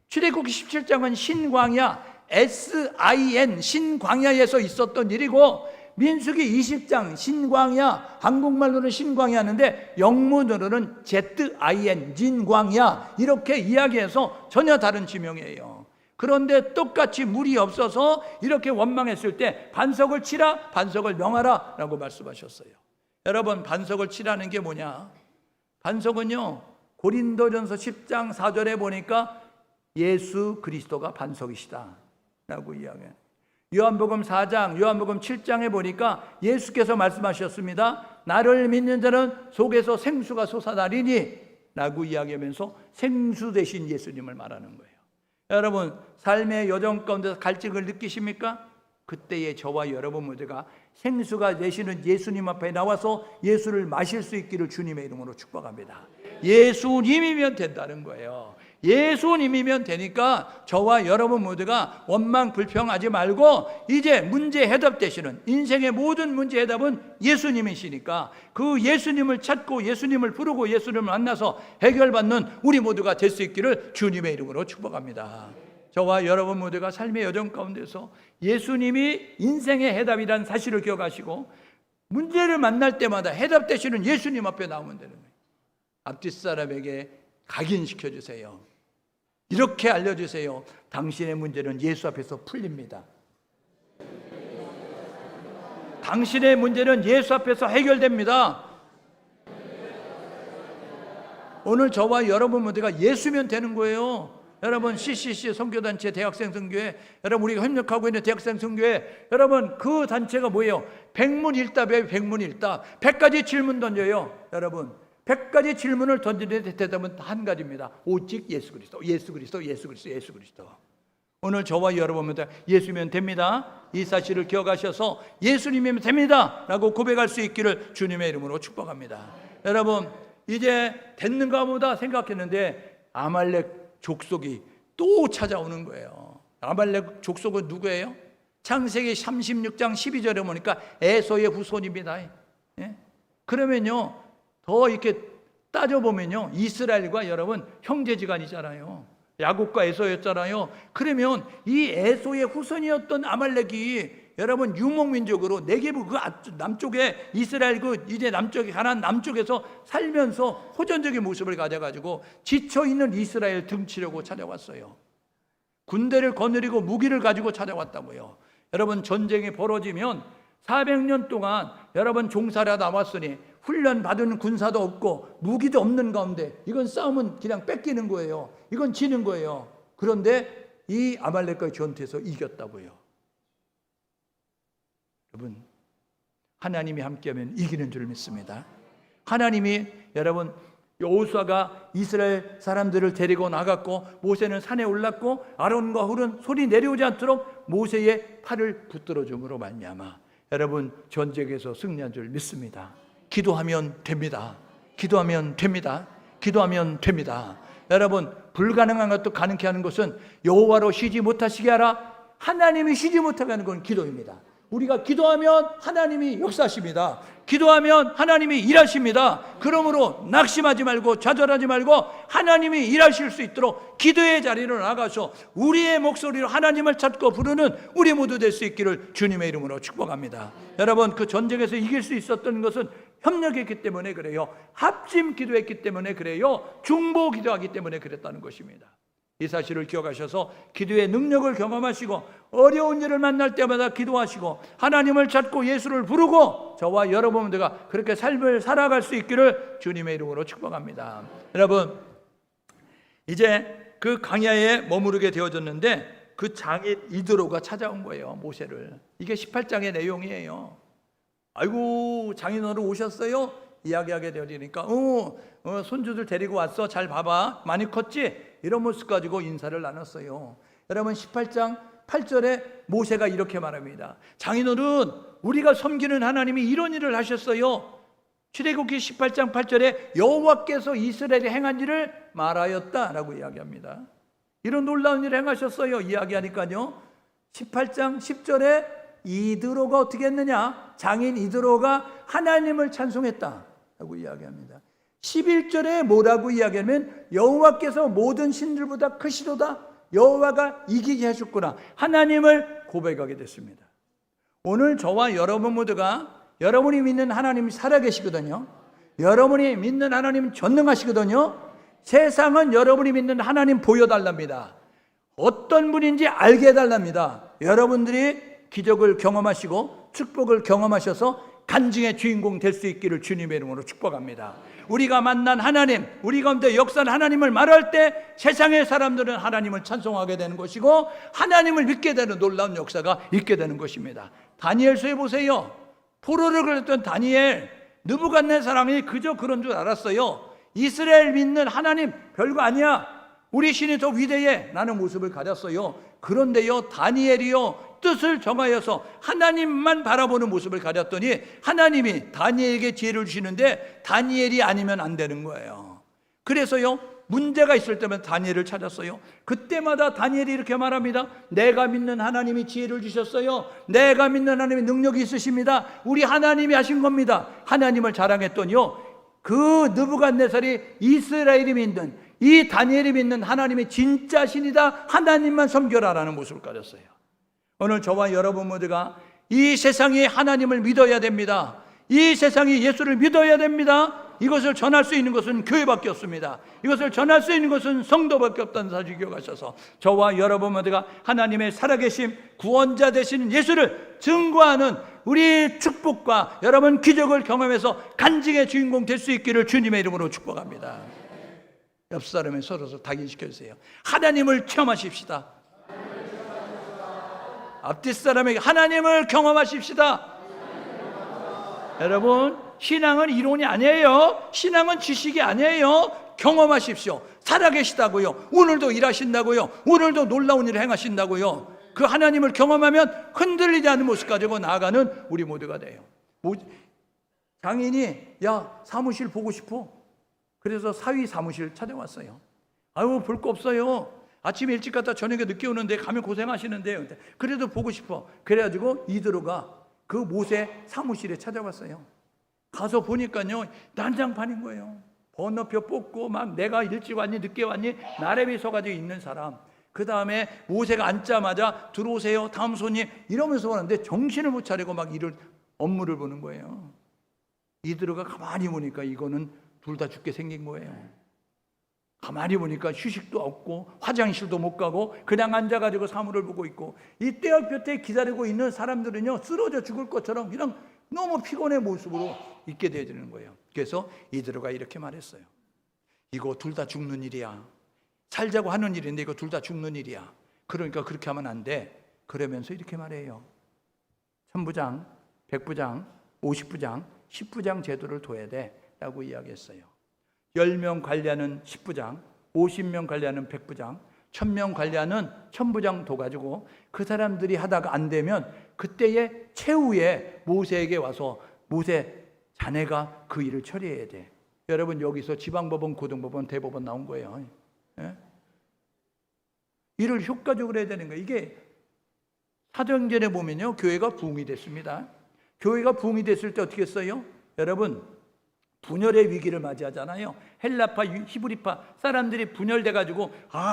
출애굽기 17장은 신광야, SIN, 신광야에서 있었던 일이고, 민수기 20장 신광야, 한국말로는 신광야 하는데 영문으로는 ZIN, 진광야, 이렇게 이야기해서 전혀 다른 지명이에요. 그런데 똑같이 물이 없어서 이렇게 원망했을 때 반석을 치라, 반석을 명하라 라고 말씀하셨어요. 여러분, 반석을 치라는 게 뭐냐? 반석은요, 고린도전서 10장 4절에 보니까 예수 그리스도가 반석이시다 라고 이야기해요. 요한복음 4장, 요한복음 7장에 보니까 예수께서 말씀하셨습니다. 나를 믿는 자는 속에서 생수가 솟아나리니 라고 이야기하면서 생수 되신 예수님을 말하는 거예요. 여러분, 삶의 여정 가운데서 갈증을 느끼십니까? 그때의 저와 여러분 모두가 생수가 되시는 예수님 앞에 나와서 예수를 마실 수 있기를 주님의 이름으로 축복합니다. 예수님이면 된다는 거예요. 예수님이면 되니까 저와 여러분 모두가 원망 불평하지 말고 이제 문제 해답 되시는, 인생의 모든 문제 해답은 예수님이시니까 그 예수님을 찾고 예수님을 부르고 예수님을 만나서 해결받는 우리 모두가 될 수 있기를 주님의 이름으로 축복합니다. 저와 여러분 모두가 삶의 여정 가운데서 예수님이 인생의 해답이라는 사실을 기억하시고 문제를 만날 때마다 해답 되시는 예수님 앞에 나오면 되는 거예요. 앞뒷 사람에게 각인시켜 주세요. 이렇게 알려주세요. 당신의 문제는 예수 앞에서 풀립니다. 당신의 문제는 예수 앞에서 해결됩니다. 오늘 저와 여러분 모두가 예수면 되는 거예요. 여러분, CCC 선교단체 대학생 선교회, 여러분 우리가 협력하고 있는 대학생 선교회, 여러분 그 단체가 뭐예요? 백문일답이에요. 백문일답. 100가지 질문 던져요. 여러분, 100가지 질문을 던지는데 대답은 한 가지입니다. 오직 예수 그리스도, 예수 그리스도, 예수 그리스도, 예수 그리스도. 오늘 저와 여러분들 예수면 됩니다. 이 사실을 기억하셔서 예수님이면 됩니다 라고 고백할 수 있기를 주님의 이름으로 축복합니다. 여러분, 이제 됐는가 보다 생각했는데 아말렉 족속이 또 찾아오는 거예요. 아말렉 족속은 누구예요? 창세기 36장 12절에 보니까 에서의 후손입니다. 예? 그러면요, 더 이렇게 따져보면요, 이스라엘과 여러분 형제지간이잖아요. 야곱과 에서였잖아요. 그러면 이 에서의 후손이었던 아말렉이 여러분 유목민족으로 네게브 그 남쪽에 이스라엘 그 이제 남쪽에 가나안 남쪽에서 살면서 호전적인 모습을 가져가지고 지쳐있는 이스라엘 등치려고 찾아왔어요. 군대를 거느리고 무기를 가지고 찾아왔다고요. 여러분, 전쟁이 벌어지면 400년 동안 여러분 종사를 하다 왔으니 훈련받은 군사도 없고 무기도 없는 가운데 이건 싸움은 그냥 뺏기는 거예요. 이건 지는 거예요. 그런데 이 아말렉과의 전투에서 이겼다고요. 여러분, 하나님이 함께하면 이기는 줄 믿습니다. 하나님이 여러분 여호수아가 이스라엘 사람들을 데리고 나갔고 모세는 산에 올랐고 아론과 훌은 소리 내려오지 않도록 모세의 팔을 붙들어 줌으로 말미암아 여러분 전쟁에서 승리한 줄 믿습니다. 기도하면 됩니다. 기도하면 됩니다. 기도하면 됩니다. 여러분, 불가능한 것도 가능케 하는 것은 여호와로 쉬지 못하시게 하라. 하나님이 쉬지 못하게 하는 건 기도입니다. 우리가 기도하면 하나님이 역사하십니다. 기도하면 하나님이 일하십니다. 그러므로 낙심하지 말고 좌절하지 말고 하나님이 일하실 수 있도록 기도의 자리로 나가서 우리의 목소리로 하나님을 찾고 부르는 우리 모두 될 수 있기를 주님의 이름으로 축복합니다. 여러분, 그 전쟁에서 이길 수 있었던 것은 협력했기 때문에 그래요. 합심 기도했기 때문에 그래요. 중보 기도하기 때문에 그랬다는 것입니다. 이 사실을 기억하셔서 기도의 능력을 경험하시고 어려운 일을 만날 때마다 기도하시고 하나님을 찾고 예수를 부르고 저와 여러분들과 그렇게 삶을 살아갈 수 있기를 주님의 이름으로 축복합니다. 여러분, 이제 그 광야에 머무르게 되어졌는데 그 장인 이드로가 찾아온 거예요, 모세를. 이게 18장의 내용이에요. 아이고, 장인어른 오셨어요? 이야기하게 되어지니까 손주들 데리고 왔어, 잘 봐봐, 많이 컸지? 이런 모습 가지고 인사를 나눴어요. 여러분, 18장 8절에 모세가 이렇게 말합니다. 장인어른, 우리가 섬기는 하나님이 이런 일을 하셨어요. 출애굽기 18장 8절에 여호와께서 이스라엘에 행한 일을 말하였다라고 이야기합니다. 이런 놀라운 일을 행하셨어요 이야기하니까요, 18장 10절에 이드로가 어떻게 했느냐, 장인 이드로가 하나님을 찬송했다라고 이야기합니다. 11절에 뭐라고 이야기하면 여호와께서 모든 신들보다 크시도다, 여호와가 이기게 하셨구나, 하나님을 고백하게 됐습니다. 오늘 저와 여러분 모두가 여러분이 믿는 하나님이 살아계시거든요. 여러분이 믿는 하나님은 전능하시거든요. 세상은 여러분이 믿는 하나님 보여달랍니다. 어떤 분인지 알게 해달랍니다. 여러분들이 기적을 경험하시고 축복을 경험하셔서 간증의 주인공 될 수 있기를 주님의 이름으로 축복합니다. 우리가 만난 하나님, 우리 가운데 역사한 하나님을 말할 때 세상의 사람들은 하나님을 찬송하게 되는 것이고 하나님을 믿게 되는 놀라운 역사가 있게 되는 것입니다. 다니엘서에 보세요. 포로를 그렸던 다니엘, 느부갓네살이 그저 그런 줄 알았어요. 이스라엘 믿는 하나님 별거 아니야, 우리 신이 더 위대해 라는 모습을 가졌어요. 그런데요, 다니엘이요, 뜻을 정하여서 하나님만 바라보는 모습을 가졌더니 하나님이 다니엘에게 지혜를 주시는데 다니엘이 아니면 안 되는 거예요. 그래서요, 문제가 있을 때면 다니엘을 찾았어요. 그때마다 다니엘이 이렇게 말합니다. 내가 믿는 하나님이 지혜를 주셨어요. 내가 믿는 하나님이 능력이 있으십니다. 우리 하나님이 하신 겁니다. 하나님을 자랑했더니요, 그 느부갓네살이 이스라엘이 믿는, 이 다니엘이 믿는 하나님이 진짜 신이다, 하나님만 섬겨라라는 모습을 가졌어요. 오늘 저와 여러분 모두가 이 세상이 하나님을 믿어야 됩니다. 이 세상이 예수를 믿어야 됩니다. 이것을 전할 수 있는 것은 교회밖에 없습니다. 이것을 전할 수 있는 것은 성도밖에 없다는 사실 기억하셔서 저와 여러분 모두가 하나님의 살아계심, 구원자 되시는 예수를 증거하는 우리 축복과 여러분 기적을 경험해서 간증의 주인공 될 수 있기를 주님의 이름으로 축복합니다. 옆 사람에 서로서 각인시켜 주세요. 하나님을 체험하십시다. 앞뒤 사람에게 하나님을 경험하십시다. 여러분, 신앙은 이론이 아니에요. 신앙은 지식이 아니에요. 경험하십시오. 살아계시다고요. 오늘도 일하신다고요. 오늘도 놀라운 일을 행하신다고요. 그 하나님을 경험하면 흔들리지 않는 모습 가지고 나아가는 우리 모두가 돼요. 장인이 야, 사무실 보고 싶어. 그래서 사위 사무실 찾아왔어요. 아유, 볼 거 없어요. 아침에 일찍 갔다 저녁에 늦게 오는데 가면 고생하시는데요. 그래도 보고 싶어. 그래가지고 이드로가 그 모세 사무실에 찾아왔어요. 가서 보니까요, 난장판인 거예요. 번호표 뽑고 막 내가 일찍 왔니 늦게 왔니 나래비 서가지고 있는 사람. 그 다음에 모세가 앉자마자 들어오세요, 다음 손님 이러면서 오는데 정신을 못 차리고 막 업무를 보는 거예요. 이드로가 가만히 보니까 이거는 둘 다 죽게 생긴 거예요. 가만히 보니까 휴식도 없고 화장실도 못 가고 그냥 앉아가지고 사물을 보고 있고, 이 떼역볕에 기다리고 있는 사람들은요, 쓰러져 죽을 것처럼 그냥 너무 피곤의 모습으로 있게 되어지는 거예요. 그래서 이드로가 이렇게 말했어요. 이거 둘 다 죽는 일이야. 살자고 하는 일인데 이거 둘 다 죽는 일이야. 그러니까 그렇게 하면 안 돼. 그러면서 이렇게 말해요. 천부장, 백부장, 50부장, 10부장 제도를 둬야 돼 라고 이야기했어요. 10명 관리하는 10부장, 50명 관리하는 100부장, 1000명 관리하는 1000부장 둬가지고 그 사람들이 하다가 안 되면 그때의 최후에 모세에게 와서 모세, 자네가 그 일을 처리해야 돼. 여러분, 여기서 지방법원, 고등법원, 대법원 나온 거예요. 예? 일을 효과적으로 해야 되는 거예요. 이게 사도행전에 보면요, 교회가 부흥이 됐습니다. 교회가 부흥이 됐을 때 어떻게 했어요? 여러분, 분열의 위기를 맞이하잖아요. 헬라파, 히브리파 사람들이 분열돼가지고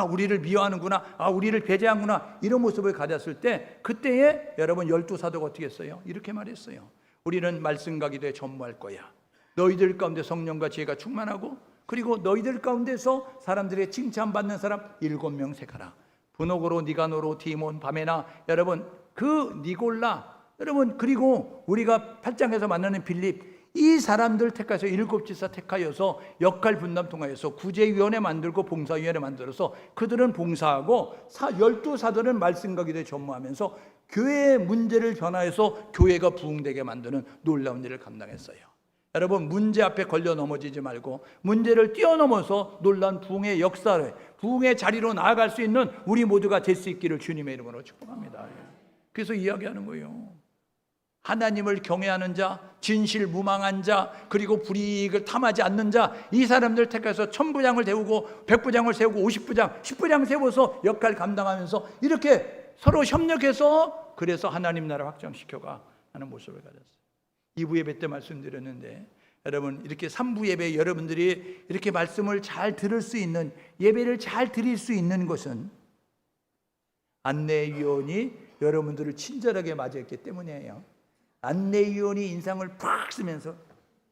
우리를 미워하는구나, 우리를 배제하는구나, 이런 모습을 가졌을 때 그때에 여러분 12사도가 어떻게 했어요? 이렇게 말했어요. 우리는 말씀과 기도에 전무할 거야. 너희들 가운데 성령과 지혜가 충만하고, 그리고 너희들 가운데서 사람들의 칭찬받는 사람 7명 택하라. 분옥으로, 니가노로, 디몬, 바메나, 여러분 그 니골라, 여러분 그리고 우리가 8장에서 만나는 빌립, 이 사람들 택해서 7지사 택하여서 역할 분담 통하여서 구제위원회 만들고 봉사위원회 만들어서 그들은 봉사하고 12사도는 말씀과 기도에 전무하면서 교회의 문제를 변화해서 교회가 부흥되게 만드는 놀라운 일을 감당했어요. 여러분, 문제 앞에 걸려 넘어지지 말고 문제를 뛰어넘어서 놀란 부흥의 역사를, 부흥의 자리로 나아갈 수 있는 우리 모두가 될 수 있기를 주님의 이름으로 축복합니다. 그래서 이야기하는 거예요. 하나님을 경외하는 자, 진실무망한 자, 그리고 불이익을 탐하지 않는 자, 이 사람들 택해서 1000부장을 세우고 100부장을 세우고 50부장, 10부장 세워서 역할 감당하면서 이렇게 서로 협력해서 그래서 하나님 나라 확장시켜가 하는 모습을 가졌어요. 2부 예배 때 말씀드렸는데, 여러분 이렇게 3부 예배 여러분들이 이렇게 말씀을 잘 들을 수 있는, 예배를 잘 드릴 수 있는 것은 안내위원이 여러분들을 친절하게 맞이했기 때문이에요. 안내위원이 인상을 팍 쓰면서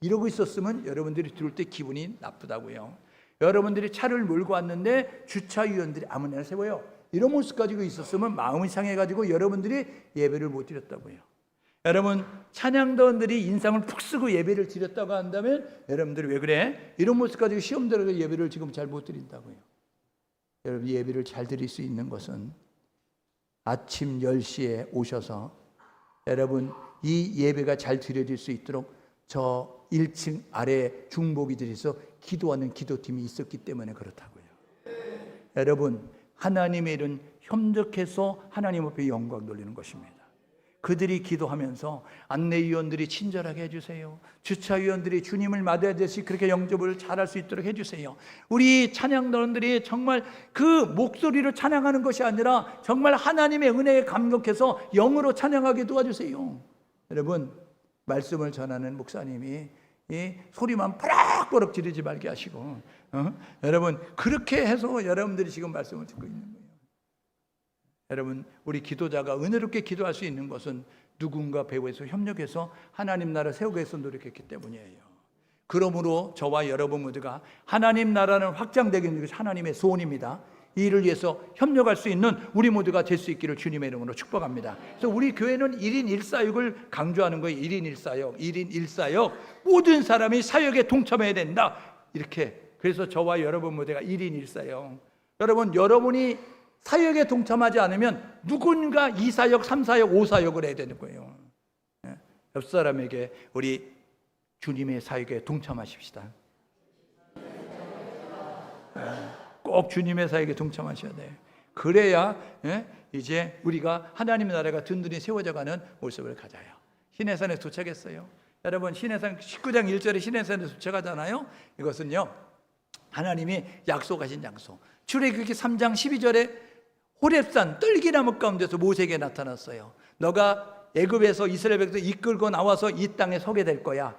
이러고 있었으면 여러분들이 들을 때 기분이 나쁘다고요. 여러분들이 차를 몰고 왔는데 주차위원들이 아무나 세워요. 이런 모습 가지고 있었으면 마음이 상해가지고 여러분들이 예배를 못 드렸다고요. 여러분, 찬양단들이 인상을 푹 쓰고 예배를 드렸다고 한다면 여러분들이 왜 그래? 이런 모습 가지고 시험 들어가 예배를 지금 잘 못 드린다고요. 여러분, 예배를 잘 드릴 수 있는 것은 아침 10시에 오셔서 여러분 이 예배가 잘 드려질 수 있도록 저 1층 아래 중보기들에서 기도하는 기도팀이 있었기 때문에 그렇다고요. 여러분, 하나님의 일은 협력해서 하나님 앞에 영광 돌리는 것입니다. 그들이 기도하면서 안내위원들이 친절하게 해주세요. 주차위원들이 주님을 맞아야지 그렇게 영접을 잘할 수 있도록 해주세요. 우리 찬양단원들이 정말 그 목소리로 찬양하는 것이 아니라 정말 하나님의 은혜에 감격해서 영으로 찬양하게 도와주세요. 여러분, 말씀을 전하는 목사님이 이 소리만 버럭버럭 지르지 말게 하시고, 여러분 그렇게 해서 여러분들이 지금 말씀을 듣고 있는 거예요. 여러분, 우리 기도자가 은혜롭게 기도할 수 있는 것은 누군가 배후에서 협력해서 하나님 나라 세우기 위해서 노력했기 때문이에요. 그러므로 저와 여러분 모두가 하나님 나라는 확장되는 것이 하나님의 소원입니다. 이 일을 위해서 협력할 수 있는 우리 모두가 될 수 있기를 주님의 이름으로 축복합니다. 그래서 우리 교회는 1인 1사역을 강조하는 거예요. 1인 1사역, 1인 1사역. 모든 사람이 사역에 동참해야 된다. 이렇게. 그래서 저와 여러분 모두가 1인 1사역. 여러분, 여러분이 사역에 동참하지 않으면 누군가 2사역, 3사역, 5사역을 해야 되는 거예요. 옆 사람에게 우리 주님의 사역에 동참하십시다. 꼭 주님의 사역에 동참하셔야 돼요. 그래야 이제 우리가 하나님 나라가 든든히 세워져가는 모습을 가져요. 시내산에 도착했어요. 여러분, 시내산 19장 1절에 시내산에 도착하잖아요. 이것은요, 하나님이 약속하신 장소. 출애굽기 3장 12절에 호렙산 떨기나무 가운데서 모세에게 나타났어요. 너가 애굽에서 이스라엘 백성을 이끌고 나와서 이 땅에 서게 될 거야.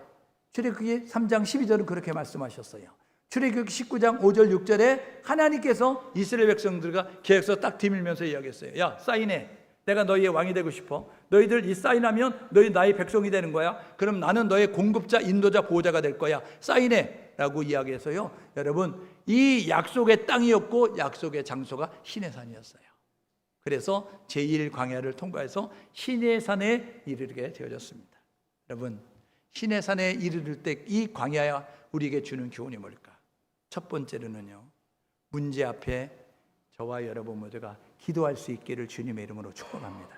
출애굽기 3장 12절은 그렇게 말씀하셨어요. 출애굽기 19장 5절 6절에 하나님께서 이스라엘 백성들과 계획서 딱 뒤밀면서 이야기했어요. 야, 사인해. 내가 너희의 왕이 되고 싶어. 너희들 이 사인하면 너희 나의 백성이 되는 거야. 그럼 나는 너의 공급자, 인도자, 보호자가 될 거야. 사인해 라고 이야기해서요, 여러분 이 약속의 땅이었고 약속의 장소가 시내산이었어요. 그래서 제1광야를 통과해서 시내산에 이르게 되어졌습니다. 여러분, 시내산에 이르를 때 이 광야야 우리에게 주는 교훈이 뭘까? 첫 번째로는요, 문제 앞에 저와 여러분 모두가 기도할 수 있기를 주님의 이름으로 축복합니다.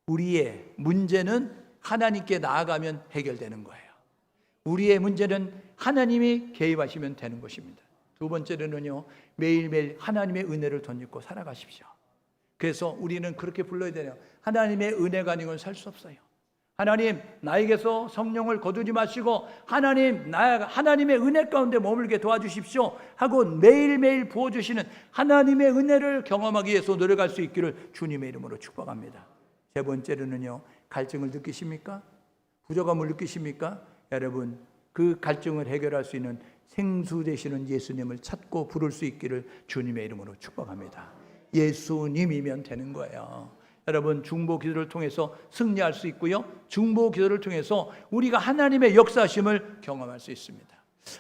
우리의 문제는 하나님께 나아가면 해결되는 거예요. 우리의 문제는 하나님이 개입하시면 되는 것입니다. 두 번째로는요, 매일매일 하나님의 은혜를 덧입고 살아가십시오. 그래서 우리는 그렇게 불러야 돼요. 하나님의 은혜가 아니고는 살 수 없어요. 하나님, 나에게서 성령을 거두지 마시고 하나님의 은혜 가운데 머물게 도와주십시오 하고 매일매일 부어주시는 하나님의 은혜를 경험하기 위해서 노력할 수 있기를 주님의 이름으로 축복합니다. 세 번째로는요, 갈증을 느끼십니까? 부족함을 느끼십니까? 여러분, 그 갈증을 해결할 수 있는 생수 되시는 예수님을 찾고 부를 수 있기를 주님의 이름으로 축복합니다. 예수님이면 되는 거예요. 여러분, 중보 기도를 통해서 승리할 수 있고요, 중보 기도를 통해서 우리가 하나님의 역사심을 경험할 수 있습니다.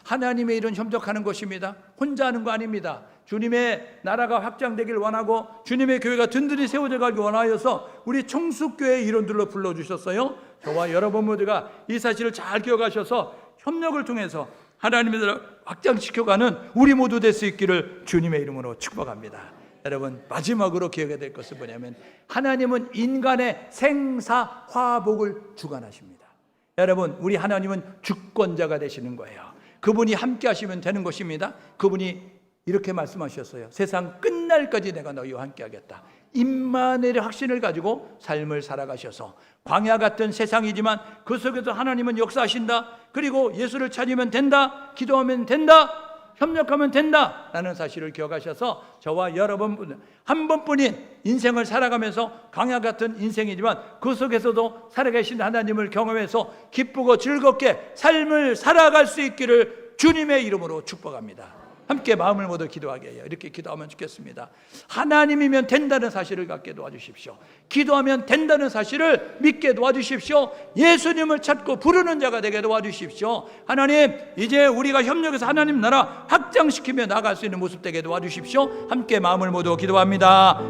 하나님의 일은 협력하는 것입니다. 혼자 하는 거 아닙니다. 주님의 나라가 확장되길 원하고 주님의 교회가 든든히 세워져 가길 원하여서 우리 청숙교회 일원들로 불러주셨어요. 저와 여러분 모두가 이 사실을 잘 기억하셔서 협력을 통해서 하나님의 나라를 확장시켜가는 우리 모두 될 수 있기를 주님의 이름으로 축복합니다. 여러분, 마지막으로 기억해야 될 것은 뭐냐면 하나님은 인간의 생사화복을 주관하십니다. 여러분, 우리 하나님은 주권자가 되시는 거예요. 그분이 함께 하시면 되는 것입니다. 그분이 이렇게 말씀하셨어요. 세상 끝날까지 내가 너희와 함께 하겠다. 임마누엘의 확신을 가지고 삶을 살아가셔서 광야 같은 세상이지만 그 속에서 하나님은 역사하신다. 그리고 예수를 찾으면 된다. 기도하면 된다. 협력하면 된다 라는 사실을 기억하셔서 저와 여러분 한 번뿐인 인생을 살아가면서 광야 같은 인생이지만 그 속에서도 살아계신 하나님을 경험해서 기쁘고 즐겁게 삶을 살아갈 수 있기를 주님의 이름으로 축복합니다. 함께 마음을 모두 기도하게 해요. 이렇게 기도하면 좋겠습니다. 하나님이면 된다는 사실을 갖게 도와주십시오. 기도하면 된다는 사실을 믿게 도와주십시오. 예수님을 찾고 부르는 자가 되게 도와주십시오. 하나님, 이제 우리가 협력해서 하나님 나라 확장시키며 나아갈 수 있는 모습 되게 도와주십시오. 함께 마음을 모두 기도합니다.